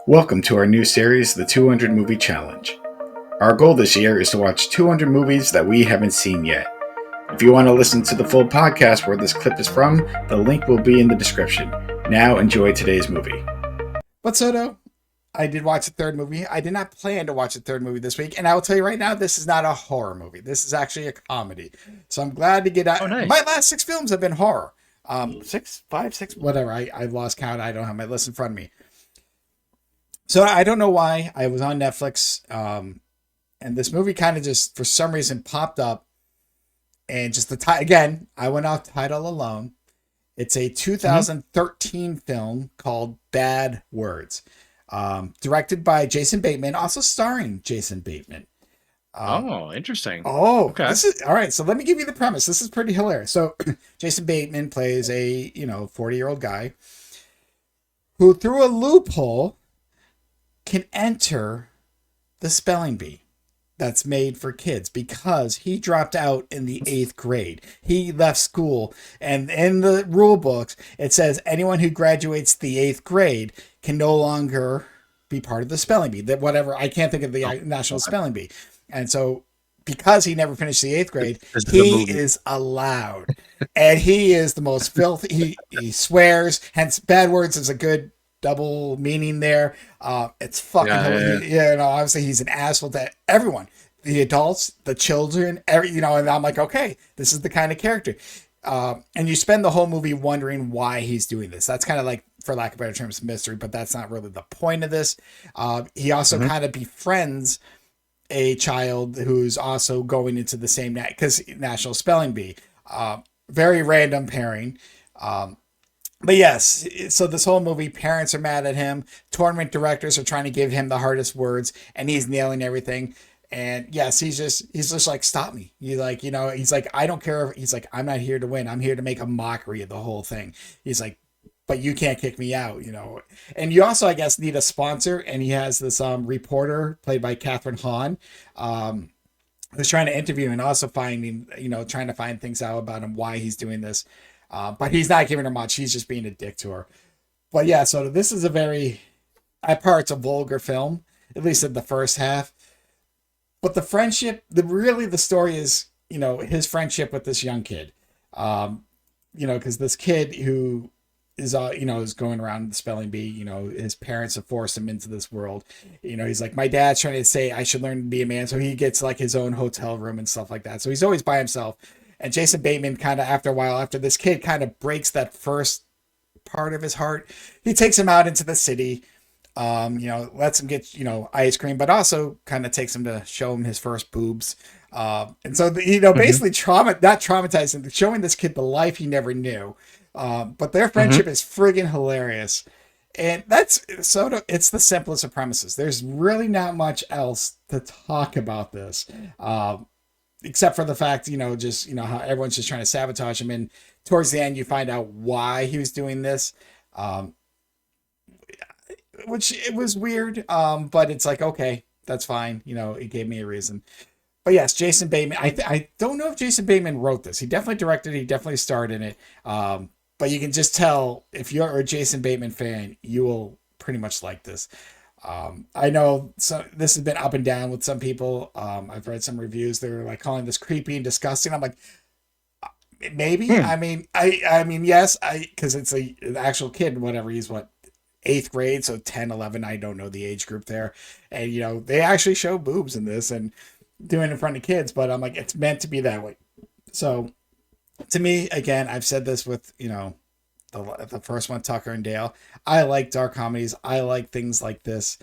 Welcome to our new series, The 200 Movie Challenge. Our goal this year is to watch 200 movies that we haven't seen yet. If you want to listen to the full podcast where this clip is from, the link will be in the description. Now enjoy today's movie. But Soto, I did watch a third movie. I did not plan to watch a third movie this week, and I will tell you right now, this is not a horror movie. This is actually a comedy. So I'm glad to get out. Oh, nice. My last 6 films have been horror. 6, 5, 6, whatever. I lost count. I don't have my list in front of me. So I don't know why I was on Netflix, and this movie kind of just for some reason popped up, and just again, I went off title alone. It's a 2013 film called Bad Words, directed by Jason Bateman, also starring Jason Bateman. Interesting. Okay. This is all right. So let me give you the premise. This is pretty hilarious. So Jason Bateman plays a 40-year-old guy who, through a loophole, can enter the spelling bee that's made for kids because he dropped out in the 8th grade. He left school, and in the rule books, it says anyone who graduates the 8th grade can no longer be part of the spelling bee. That whatever, I can't think of the national spelling bee. And so because he never finished the 8th grade, he is allowed. And he is the most filthy. He swears, hence Bad Words is a good double meaning there. It's fucking obviously he's an asshole to everyone, the adults, the children, and I'm like, okay, this is the kind of character. And you spend the whole movie wondering why he's doing this. That's kind of like, for lack of better terms, mystery, but that's not really the point of this. He also kind of befriends a child who's also going into the same because National Spelling Bee. Very random pairing. But yes, so this whole movie, parents are mad at him. Tournament directors are trying to give him the hardest words, and he's nailing everything. And yes, he's just like, stop me. He's like, I don't care. He's like, I'm not here to win. I'm here to make a mockery of the whole thing. He's like, but you can't kick me out, And you also, I guess, need a sponsor. And he has this reporter played by Kathryn Hahn, who's trying to interview him and also trying to find things out about him, why he's doing this. But he's not giving her much. He's just being a dick to her. But yeah, so this is at parts a vulgar film, at least in the first half. But the friendship, the story is, his friendship with this young kid. Because this kid who is, is going around the spelling bee, his parents have forced him into this world. He's like, my dad's trying to say I should learn to be a man. So he gets like his own hotel room and stuff like that. So he's always by himself. And Jason Bateman kind of, after a while, after this kid kind of breaks that first part of his heart, he takes him out into the city, lets him get, ice cream, but also kind of takes him to show him his first boobs. And so, basically not traumatizing, showing this kid the life he never knew. But their friendship is friggin' hilarious. And it's the simplest of premises. There's really not much else to talk about this. Except for the fact, how everyone's just trying to sabotage him. And towards the end, you find out why he was doing this, which it was weird. But it's like, okay, that's fine. It gave me a reason. But yes, Jason Bateman. I don't know if Jason Bateman wrote this. He definitely directed it. He definitely starred in it. But you can just tell if you're a Jason Bateman fan, you will pretty much like this. I know this has been up and down with some people. I've read some reviews. They're like calling this creepy and disgusting. I'm like, maybe. I mean, yes, because it's an actual kid, whatever. He's 8th grade, so 10, 11. I don't know the age group there. And, they actually show boobs in this and doing it in front of kids, but I'm like, it's meant to be that way. So to me, again, I've said this with, the first one, Tucker and Dale. I like dark comedies. I like things like this.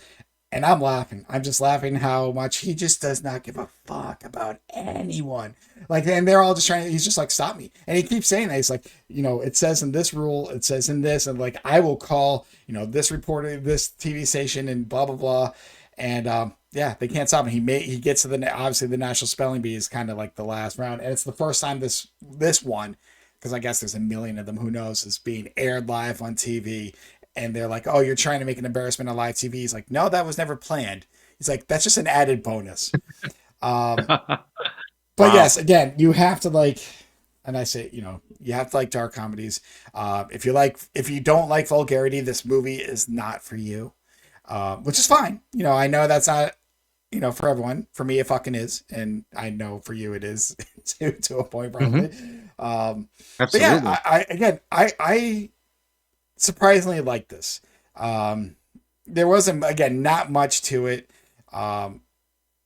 And I'm laughing. I'm just laughing how much he just does not give a fuck about anyone. Like, and they're all just he's just like, stop me. And he keeps saying that. He's like, it says in this rule, it says in this, and like, I will call, this reporter, this TV station and blah, blah, blah. And, yeah, they can't stop him. He gets to obviously the National Spelling Bee is kind of like the last round. And it's the first time this one, because I guess there's a million of them, who knows, is being aired live on TV. And they're like, oh, you're trying to make an embarrassment on live TV. He's like, no, that was never planned. He's like, that's just an added bonus. But yes, again, you have to and I say, you have to like dark comedies. If you don't like vulgarity, this movie is not for you, which is fine. I know that's not, for everyone. For me, it fucking is, and I know for you it is to a point Hmm. probably. But yeah, Absolutely. I surprisingly like this. There wasn't, again, not much to it. Um,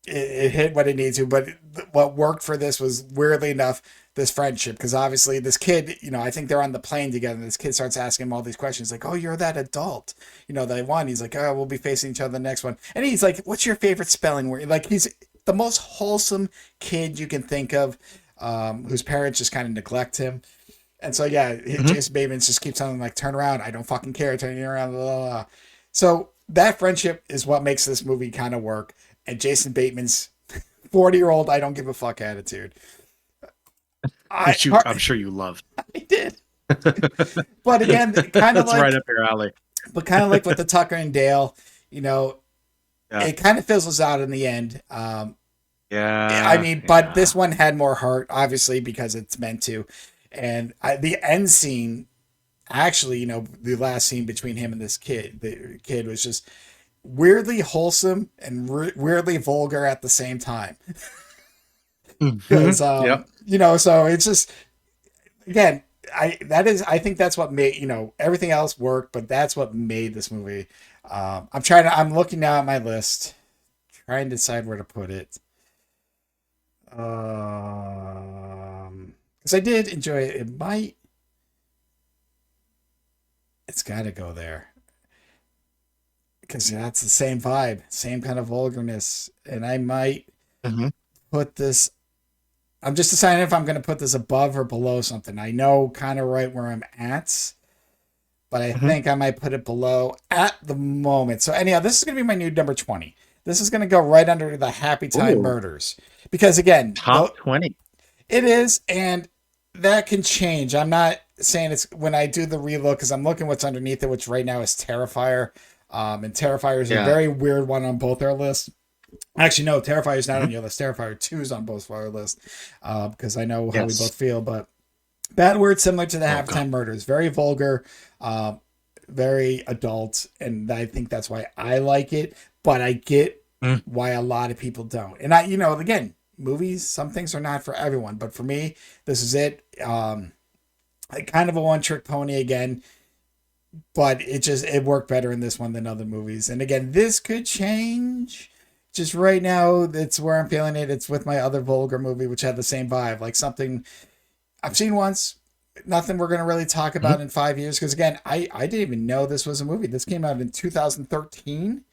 it hit what it needed to, but what worked for this was, weirdly enough, this friendship. Because obviously this kid, I think they're on the plane together, and this kid starts asking him all these questions like, oh, you're that adult, that I won. He's like, oh, we'll be facing each other the next one. And he's like, what's your favorite spelling word? Like, he's the most wholesome kid you can think of, whose parents just kind of neglect him. And so, yeah, Hmm. Jason Bateman just keeps telling him, like, turn around. I don't fucking care. Turn you around. Blah, blah, blah. So that friendship is what makes this movie kind of work. And Jason Bateman's 40-year-old, I don't give a fuck attitude. I, Which I'm sure you loved. I did. But again, That's right up your alley. kind of like with the Tucker and Dale, you know, Yeah. it kind of fizzles out in the end. I Yeah. mean, but Yeah. this one had more heart, obviously, because it's meant to. And the end scene, actually, the last scene between him and this kid, the kid was just weirdly wholesome and weirdly vulgar at the same time. Hmm. Because, Yep. so it's just, again, I think that's what made, everything else work, but that's what made this movie. I'm looking now at my list, trying to decide where to put it. Because I did enjoy it. It's got to go there. Because that's the same vibe, same kind of vulgarness. And I might Hmm. put this, I'm just deciding if I'm going to put this above or below something. I know kind of right where I'm at, but I Hmm. think I might put it below at the moment. So, anyhow, this is going to be my new number 20. This is going to go right under the Happy Time Ooh, Murders. Because, again, top 20. it is, and that can change. I'm not saying it's when I do the relook, because I'm looking what's underneath it, which right now is Terrifier. And Terrifier is a Yeah. very weird one on both our lists. Actually, no, Terrifier is not Hmm. on your list. Terrifier 2 is on both of our lists, because I know how we Yes. both feel. But Bad Word, similar to the Oh God. Halftime Murders, very vulgar, uh, very adult, and I think that's why I like it. But I get Mm. why a lot of people don't. And again, movies, some things are not for everyone, but for me, this is it. Kind of a one trick pony again, but it worked better in this one than other movies. And again, this could change. Just right now, it's where I'm feeling it. It's with my other vulgar movie, which had the same vibe, like something I've seen once. Nothing we're gonna really talk Hmm. about in 5 years. Because again, I didn't even know this was a movie. This came out in 2013,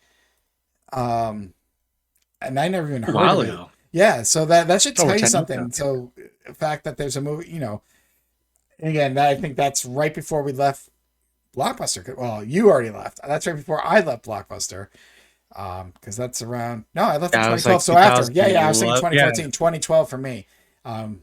um, and I never even A heard of while it. ago. Yeah, so that should Over tell you 10 years ago. something. So the fact that there's a movie, again, I think that's right before we left Blockbuster. Well, you already left. That's right before I left Blockbuster. Because that's around. No, I left in Yeah, it was 2012. like So after, yeah, I was thinking 2011. Yeah, 2014, 2012 for me. Um,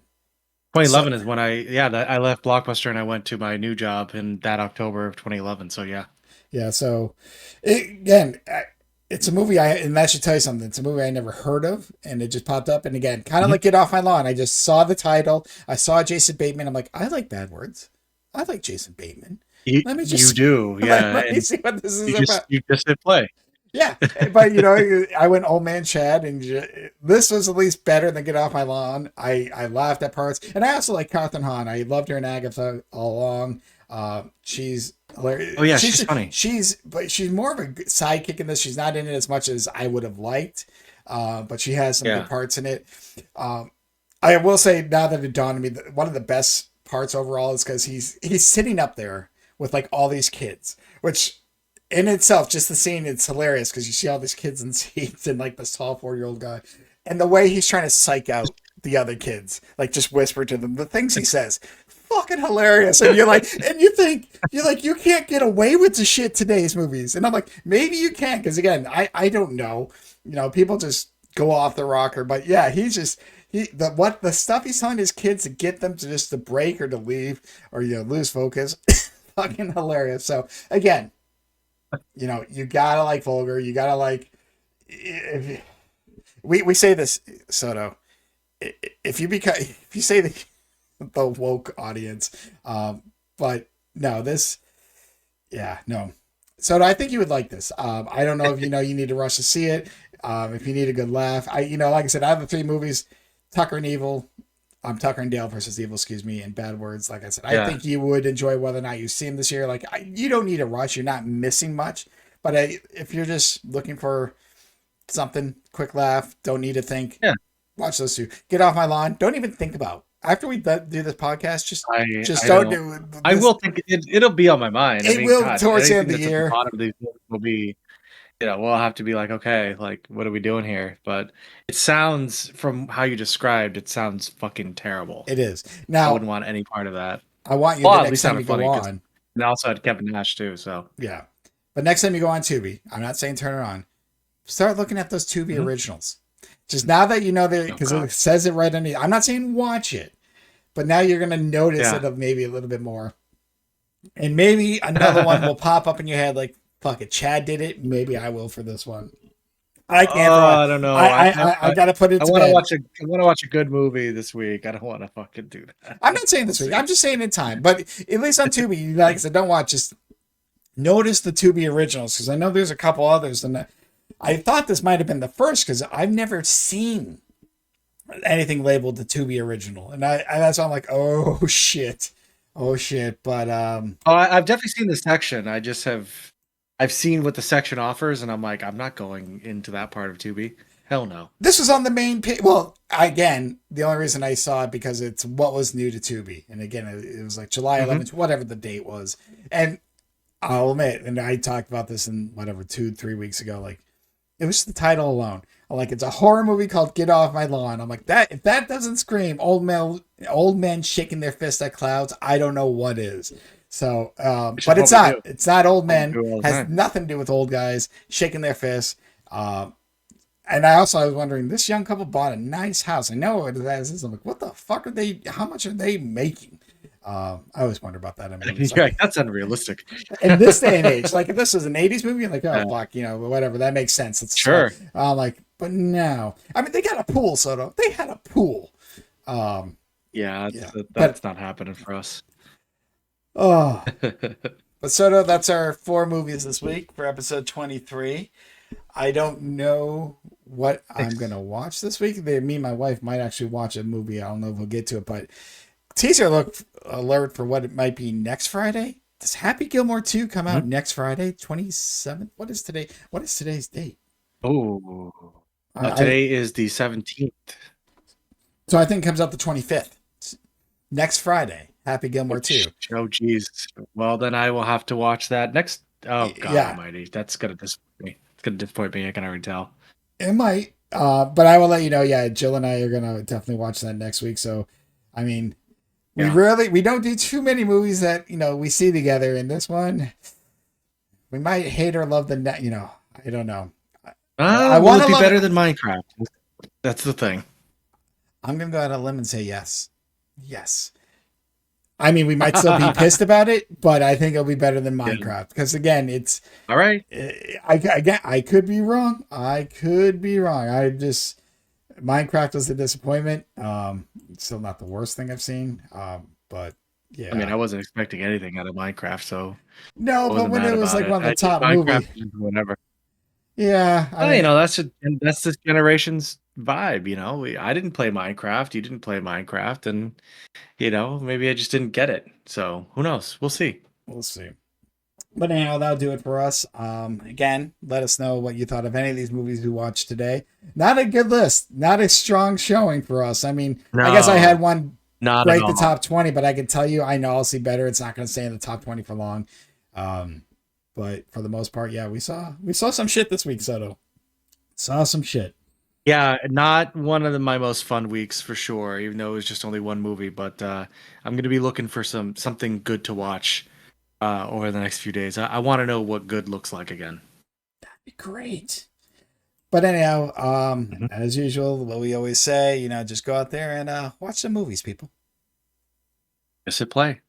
so 2011 is when I left Blockbuster and I went to my new job in that October of 2011. So yeah. yeah, so it's a movie and that should tell you something. It's a movie I never heard of, and it just popped up. And again, kind of Mhm. like Get Off My Lawn. I just saw the title. I saw Jason Bateman. I'm like, I like Bad Words. I like Jason Bateman. You Let me you just do, yeah, let me and see what this is you just about. you just hit play. Yeah, but I went old man Chad, and this was at least better than Get Off My Lawn. I laughed at parts, and I also like Kathryn Hahn. I loved her in Agatha all along. She's hilarious. Oh yeah, she's funny. But she's more of a sidekick in this. She's not in it as much as I would have liked, but she has some good Yeah. parts in it. Um, I will say now that it dawned on me, that one of the best parts overall is because he's sitting up there with like all these kids, which in itself, just the scene, it's hilarious because you see all these kids in seats and like this tall 40-year-old guy, and the way he's trying to psych out the other kids, like just whisper to them the things he says, fucking hilarious. And you're like, and you're like, you can't get away with the shit today's movies, and I'm like, maybe you can, because again, I don't know, people just go off the rocker, but yeah, he's just. The stuff he's telling his kids to get them to just to break or to leave or lose focus, fucking hilarious. So again, you gotta like vulgar. You gotta like. If, we say this, Soto. If you say that the woke audience. But no, no. So I think you would like this. I don't know if you need to rush to see it. If you need a good laugh, like I said, I have the 3 movies: Tucker and Evil, Tucker and Dale versus Evil, excuse me, and Bad Words. Like I said, I think you would enjoy whether or not you see them this year. Like you don't need a rush; you're not missing much. But if you're just looking for something, quick laugh, don't need to think. Yeah. Watch those 2. Get Off My Lawn. Don't even think about. After we do this podcast, just I don't do it. I will think it'll be on my mind. It will towards the end of the year. At the bottom of these will be, we'll have to be like, okay, like what are we doing here? But it sounds, from how you described, it sounds fucking terrible. It is. Now I wouldn't want any part of that. I want you the next time you go on. And also had Kevin Nash too. So yeah, but next time you go on Tubi, I'm not saying turn it on. Start looking at those Tubi originals. Just now that you know that, because it says it right underneath. I'm not saying watch it, but now you're going to notice it maybe a little bit more. And maybe another one will pop up in your head like, fuck it, Chad did it. Maybe I will for this one. I can't. I don't know. I got to put it to bed. I want to watch a good movie this week. I don't want to fucking do that. I'm not saying this week. I'm just saying in time. But at least on Tubi, like I said, don't watch. Just notice the Tubi originals, because I know there's a couple others. And I thought this might have been the first, because I've never seen anything labeled the Tubi original, and that's why I'm like, oh shit. But I've definitely seen the section. I've seen what the section offers, and I'm like, I'm not going into that part of Tubi. Hell no. This was on the main page. Well, again, the only reason I saw it because it's what was new to Tubi, and again, it was like July 11th, whatever the date was, and I'll admit, and I talked about this in 2-3 weeks ago, like. It was the title alone. I'm like, it's a horror movie called Get Off My Lawn. I'm like, if that doesn't scream old men shaking their fist at clouds, I don't know what is. So, but it's not. It's not old men. Has nothing to do with old guys shaking their fists. And I was wondering, this young couple bought a nice house. I know it is. I'm like, what the fuck are they? How much are they making? I always wonder about that. That's unrealistic. In this day and age, like if this was an 80s movie, I'm like, oh, fuck, whatever, that makes sense. It's sure. Like, but no. I mean, they got a pool, Soto. They had a pool. That's not happening for us. Oh. But Soto, that's our 4 movies this week for episode 23. I don't know what I'm going to watch this week. Me and my wife might actually watch a movie. I don't know if we'll get to it, but teaser alert for what it might be next Friday. Does Happy Gilmore 2 come out next Friday, 27th? What is today? What is today's date? Oh, today is the 17th. So I think it comes out the 25th. Next Friday, Happy Gilmore 2. Oh, geez. Well, then I will have to watch that next. Oh, God almighty. That's going to disappoint me. It's going to disappoint me. I can already tell. It might. But I will let you know. Yeah, Jill and I are going to definitely watch that next week. So, I mean... We don't do too many movies that, we see together. In this one, we might hate or love the net, I don't know. I want to be better than Minecraft. That's the thing. I'm going to go out on a limb and say yes. Yes. I mean, we might still be pissed about it, but I think it'll be better than Minecraft. Because again, it's all right. I could be wrong. Minecraft was a disappointment. Still not the worst thing I've seen. But yeah. I mean, I wasn't expecting anything out of Minecraft, so no. But when it was like one of the top movies, whatever. Yeah, that's this generation's vibe. I didn't play Minecraft. You didn't play Minecraft, and maybe I just didn't get it. So who knows? We'll see. But anyhow, that'll do it for us. Again, let us know what you thought of any of these movies we watched today. Not a good list. Not a strong showing for us. I mean, I guess I had one break the top 20, but I can tell you, I know I'll see better. It's not going to stay in the top 20 for long. But for the most part, yeah, we saw some shit this week, Soto. Saw some shit. Yeah, not one of my most fun weeks for sure, even though it was just only one movie. But I'm going to be looking for something good to watch over the next few days. I want to know what good looks like again. That'd be great. But anyhow, as usual, what we always say, just go out there and watch some movies, people. Just hit play.